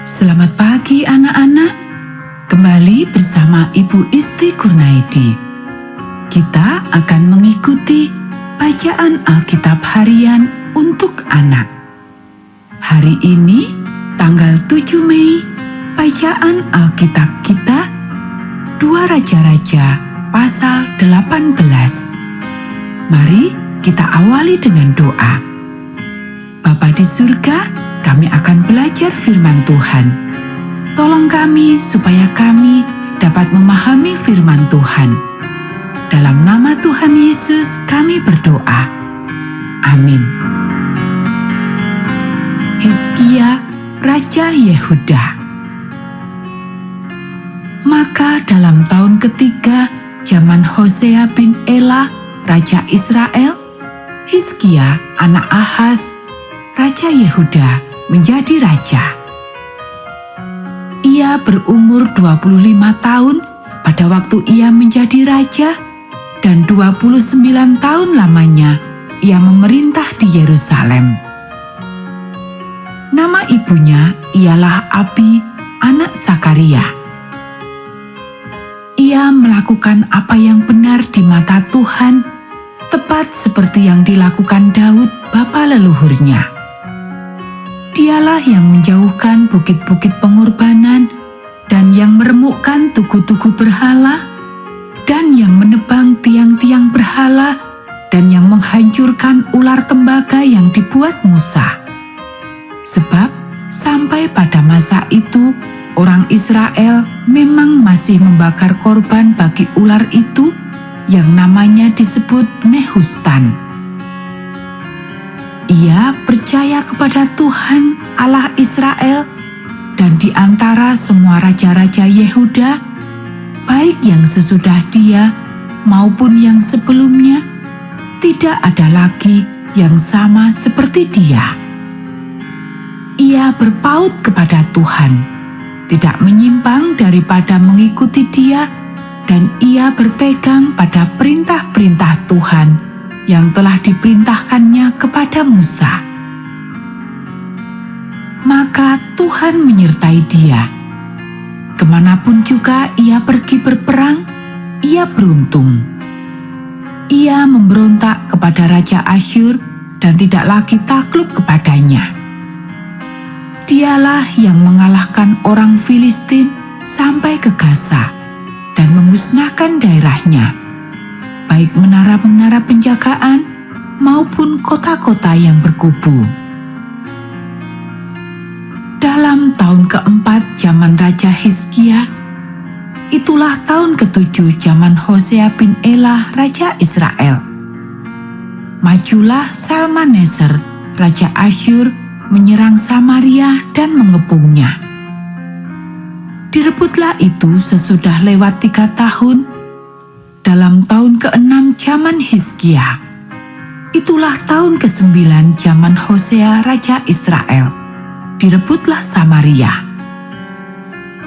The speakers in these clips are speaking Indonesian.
Selamat pagi anak-anak, kembali bersama Ibu Isti Kurnaidi. Kita akan mengikuti bacaan Alkitab harian untuk anak. Hari ini, tanggal 7 Mei, bacaan Alkitab kita 2 Raja-Raja pasal 18. Mari kita awali dengan doa. Bapa di surga, kami akan belajar firman Tuhan. Tolong kami supaya kami dapat memahami firman Tuhan. Dalam nama Tuhan Yesus kami berdoa. Amin. Hizkia, Raja Yehuda. Maka dalam tahun ketiga zaman Hosea bin Ela, Raja Israel, Hizkia, anak Ahaz, Raja Yehuda, menjadi raja. Ia berumur 25 tahun pada waktu ia menjadi raja, dan 29 tahun lamanya ia memerintah di Yerusalem. Nama ibunya ialah Abi, anak Sakaria. Ia melakukan apa yang benar di mata Tuhan, tepat seperti yang dilakukan Daud, bapa leluhurnya. Dialah yang menjauhkan bukit-bukit pengorbanan dan yang meremukkan tugu-tugu berhala dan yang menebang tiang-tiang berhala dan yang menghancurkan ular tembaga yang dibuat Musa. Sebab sampai pada masa itu orang Israel memang masih membakar korban bagi ular itu yang namanya disebut Nehustan. Ia percaya kepada Tuhan Allah Israel, dan di antara semua raja-raja Yehuda, baik yang sesudah dia maupun yang sebelumnya, tidak ada lagi yang sama seperti dia. Ia berpaut kepada Tuhan, tidak menyimpang daripada mengikuti dia, dan ia berpegang pada perintah-perintah Tuhan yang telah diperintahkannya kepada Musa. Maka Tuhan menyertai dia. Kemanapun juga ia pergi berperang, ia beruntung. Ia memberontak kepada Raja Asyur dan tidak lagi takluk kepadanya. Dialah yang mengalahkan orang Filistin sampai ke Gaza dan memusnahkan daerahnya, baik menara-menara penjagaan maupun kota-kota yang berkubu. Dalam tahun keempat zaman Raja Hizkia, itulah tahun ketujuh zaman Hosea bin Ela, Raja Israel. Majulah Salmaneser, Raja Asyur, menyerang Samaria dan mengepungnya. Direbutlah itu sesudah lewat 3 tahun, dalam tahun ke-6 zaman Hizkia. Itulah tahun ke-9 zaman Hosea Raja Israel. Direbutlah Samaria.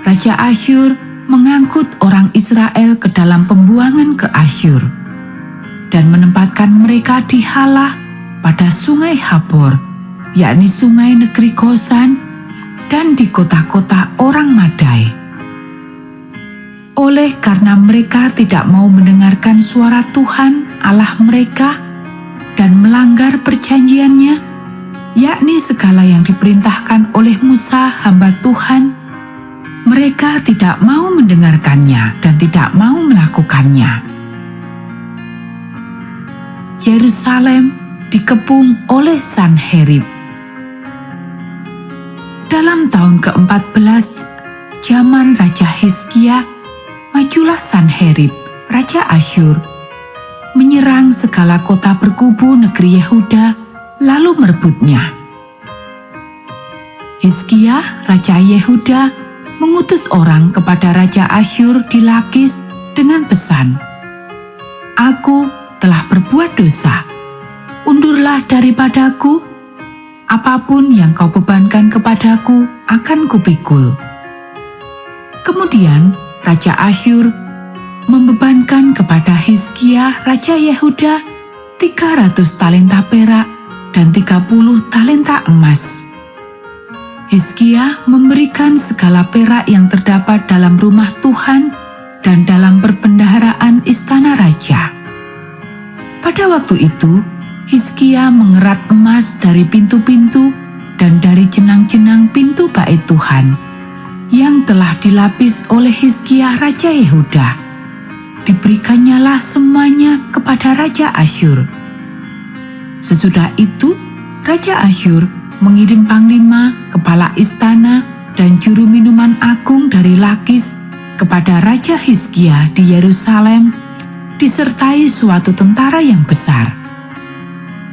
Raja Asyur mengangkut orang Israel ke dalam pembuangan ke Asyur dan menempatkan mereka di Halah pada sungai Habor, yakni sungai negeri Gosan, dan di kota-kota orang Madai. Oleh karena mereka tidak mau mendengarkan suara Tuhan Allah mereka dan melanggar perjanjiannya, yakni segala yang diperintahkan oleh Musa hamba Tuhan, mereka tidak mau mendengarkannya dan tidak mau melakukannya. Yerusalem dikepung oleh Sanherib. Dalam tahun ke-14 zaman Raja Hizkia, majulah Sanherib, Raja Asyur, menyerang segala kota berkubu negeri Yehuda, lalu merebutnya. Hizkia, Raja Yehuda, mengutus orang kepada Raja Asyur di Lakis dengan pesan, "Aku telah berbuat dosa. Undurlah daripadaku. Apapun yang kau bebankan kepadaku akan kupikul." Kemudian Raja Asyur membebankan kepada Hizkia, Raja Yehuda, 300 talenta perak dan 30 talenta emas. Hizkia memberikan segala perak yang terdapat dalam rumah Tuhan dan dalam perbendaharaan istana raja. Pada waktu itu, Hizkia mengerat emas dari pintu-pintu dan dari jenang-jenang pintu bait Tuhan yang telah dilapis oleh Hizkia Raja Yehuda. Diberikannya semuanya kepada Raja Asyur. Sesudah itu, Raja Asyur mengirim panglima, kepala istana, dan juru minuman agung dari Lakis kepada Raja Hizkia di Yerusalem, disertai suatu tentara yang besar.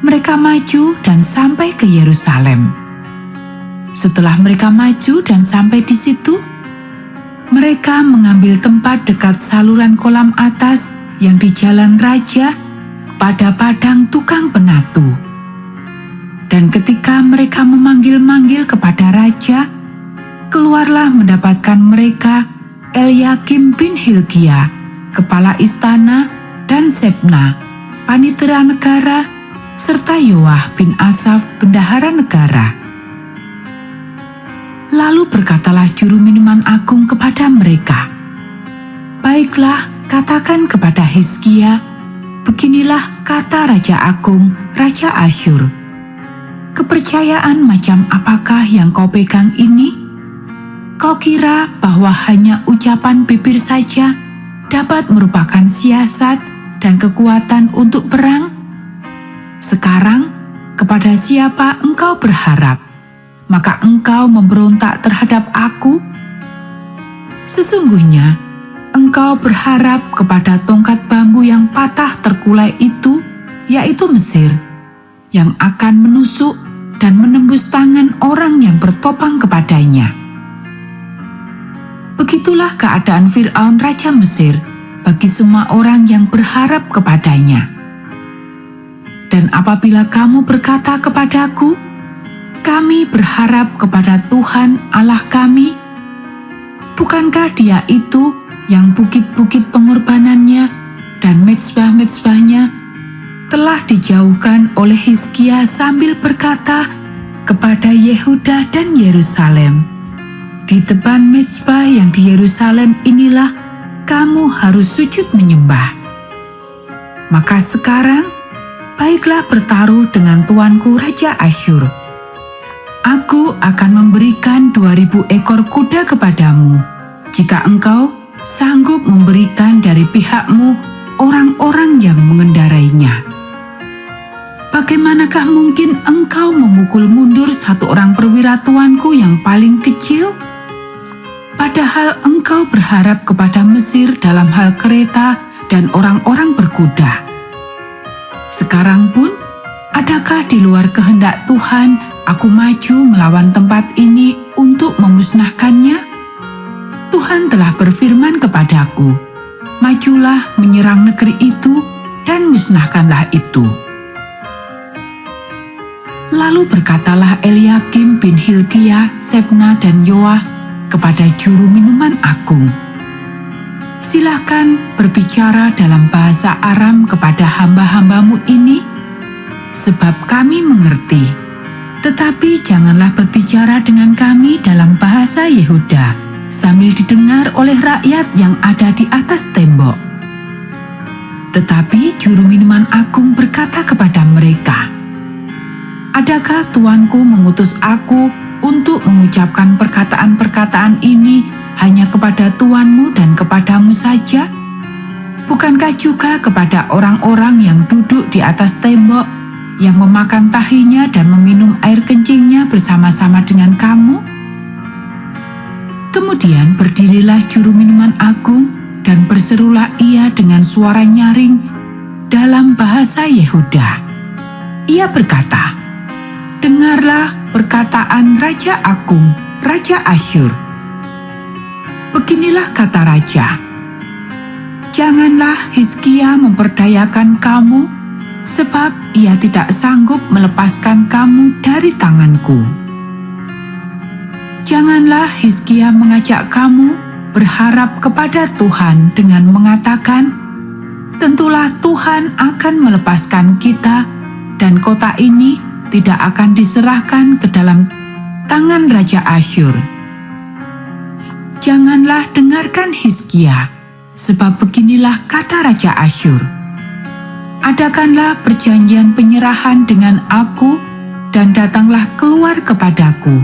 Mereka maju dan sampai ke Yerusalem. Setelah mereka maju dan sampai di situ, mereka mengambil tempat dekat saluran kolam atas yang di Jalan Raja pada padang tukang penatu. Dan ketika mereka memanggil-manggil kepada raja, keluarlah mendapatkan mereka Eliakim bin Hilkia, kepala istana, dan Sebna, panitera negara, serta Yoah bin Asaf, bendahara negara. Lalu berkatalah juru minuman agung kepada mereka, "Baiklah, katakan kepada Hizkia, beginilah kata Raja Agung, Raja Asyur. Kepercayaan macam apakah yang kau pegang ini? Kau kira bahwa hanya ucapan bibir saja dapat merupakan siasat dan kekuatan untuk perang? Sekarang, kepada siapa engkau berharap? Maka engkau memberontak terhadap aku? Sesungguhnya, engkau berharap kepada tongkat bambu yang patah terkulai itu, yaitu Mesir, yang akan menusuk dan menembus tangan orang yang bertopang kepadanya. Begitulah keadaan Fir'aun Raja Mesir bagi semua orang yang berharap kepadanya. Dan apabila kamu berkata kepadaku, kami berharap kepada Tuhan Allah kami, bukankah Dia itu yang bukit-bukit pengorbanannya dan mezbah-mezbahnya telah dijauhkan oleh Hizkia sambil berkata kepada Yehuda dan Yerusalem, di depan mezbah yang di Yerusalem inilah kamu harus sujud menyembah. Maka sekarang, baiklah bertaruh dengan tuanku Raja Asyur. Aku akan memberikan 2.000 ekor kuda kepadamu, jika engkau sanggup memberikan dari pihakmu orang-orang yang mengendarainya. Bagaimanakah mungkin engkau memukul mundur satu orang perwira tuanku yang paling kecil? Padahal engkau berharap kepada Mesir dalam hal kereta dan orang-orang berkuda. Sekarang pun, adakah di luar kehendak Tuhan aku maju melawan tempat ini untuk memusnahkannya? Tuhan telah berfirman kepadaku, majulah menyerang negeri itu dan musnahkanlah itu. Lalu berkatalah Eliakim bin Hilkia, Sebna dan Yoah kepada juru minuman agung, silakan berbicara dalam bahasa Aram kepada hamba-hambamu ini, sebab kami mengerti. Tetapi janganlah berbicara dengan kami dalam bahasa Yehuda, sambil didengar oleh rakyat yang ada di atas tembok. Tetapi juru minuman agung berkata kepada mereka, adakah tuanku mengutus aku untuk mengucapkan perkataan-perkataan ini hanya kepada tuanmu dan kepadamu saja? Bukankah juga kepada orang-orang yang duduk di atas tembok, yang memakan tahinya dan meminum air kencingnya bersama-sama dengan kamu? Kemudian berdirilah juru minuman agung dan berserulah ia dengan suara nyaring dalam bahasa Yehuda. Ia berkata, dengarlah perkataan Raja Agung, Raja Asyur. Beginilah kata Raja, janganlah Hizkia memperdayakan kamu, sebab ia tidak sanggup melepaskan kamu dari tanganku. Janganlah Hizkia mengajak kamu berharap kepada Tuhan dengan mengatakan, tentulah Tuhan akan melepaskan kita dan kota ini tidak akan diserahkan ke dalam Tangan Raja Asyur. Janganlah dengarkan Hizkia, sebab beginilah kata Raja Asyur. Adakanlah perjanjian penyerahan dengan aku dan datanglah keluar kepadaku.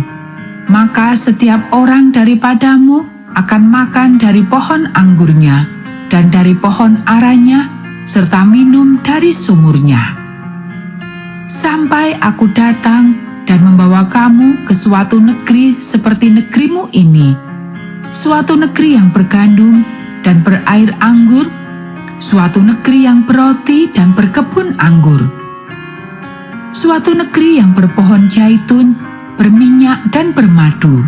Maka setiap orang daripadamu akan makan dari pohon anggurnya dan dari pohon aranya serta minum dari sumurnya. Sampai aku datang dan membawa kamu ke suatu negeri seperti negerimu ini, suatu negeri yang bergandum dan berair anggur, suatu negeri yang berroti dan berkebun anggur, suatu negeri yang berpohon zaitun, berminyak dan bermadu.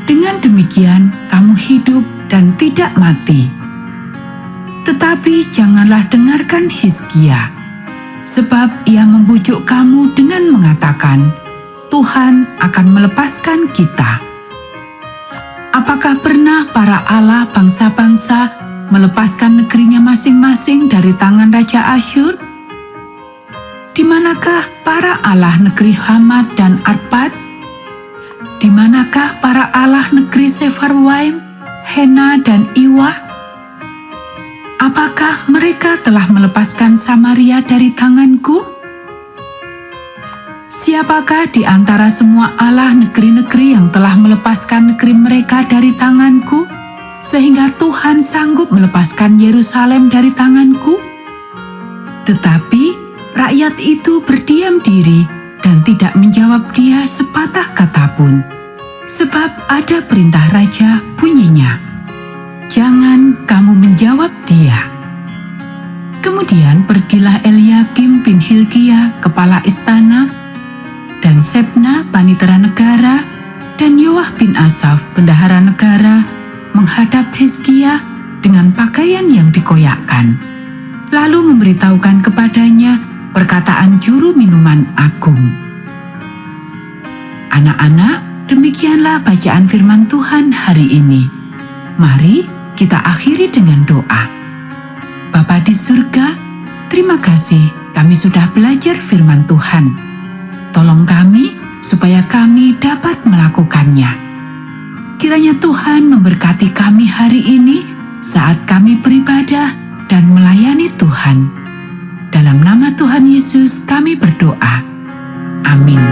Dengan demikian kamu hidup dan tidak mati. Tetapi janganlah dengarkan Hizkia, sebab ia membujuk kamu dengan mengatakan, Tuhan akan melepaskan kita. Apakah pernah para Allah bangsa-bangsa melepaskan negerinya masing-masing dari tangan Raja Asyur? Di manakah para Allah negeri Hamat dan Arpad? Di manakah para Allah negeri Sefarwaim, Hena dan Iwah? Apakah mereka telah melepaskan Samaria dari tanganku? Siapakah di antara semua Allah negeri-negeri yang telah melepaskan negeri mereka dari tanganku, sehingga Tuhan sanggup melepaskan Yerusalem dari tanganku? Tetapi rakyat itu berdiam diri dan tidak menjawab dia sepatah kata pun, sebab ada perintah raja bunyinya, jangan kamu menjawab dia. Kemudian pergilah Eliakim bin Hilkia, kepala istana, dan Sebna, panitera negara, dan Yoah bin Asaf, bendahara negara, menghadap Hizkia dengan pakaian yang dikoyakkan, lalu memberitahukan kepadanya perkataan juru minuman agung. Anak-anak, demikianlah bacaan firman Tuhan hari ini. Mari kita akhiri dengan doa. Bapa di surga, terima kasih kami sudah belajar firman Tuhan. Tolong kami supaya kami dapat melakukannya. Kiranya Tuhan memberkati kami hari ini saat kami beribadah dan melayani Tuhan. Dalam nama Tuhan Yesus kami berdoa. Amin.